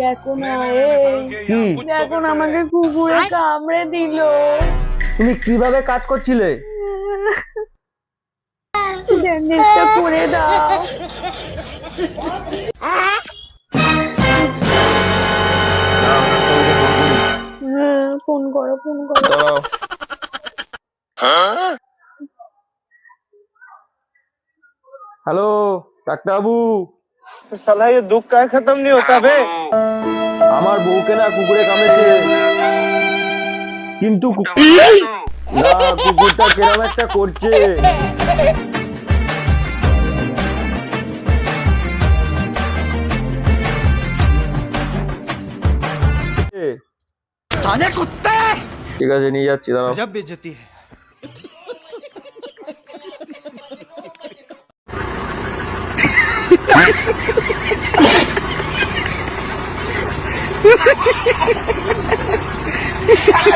দেখো না এই, কি দেখো না আমাকে কুকুরে কামড়ে দিল। তুমি কিভাবে কাজ করছিলে? ব্যান্ডেজটা করে দাও। হ্যাঁ, ফোন করো ফোন করো। দাঁড়াও। हेलो ডাক্তার বাবু, साला ये दुख का खत्म नहीं होता बे। আমার বউকে না কুকুরে কামড়েছে, কিন্তু না কুকুরটা কেরম একটা করছে। साले कुत्ते। ঠিক আছে নিয়ে যাচ্ছি, দাঁড়াও। गजब बेइज्जती है।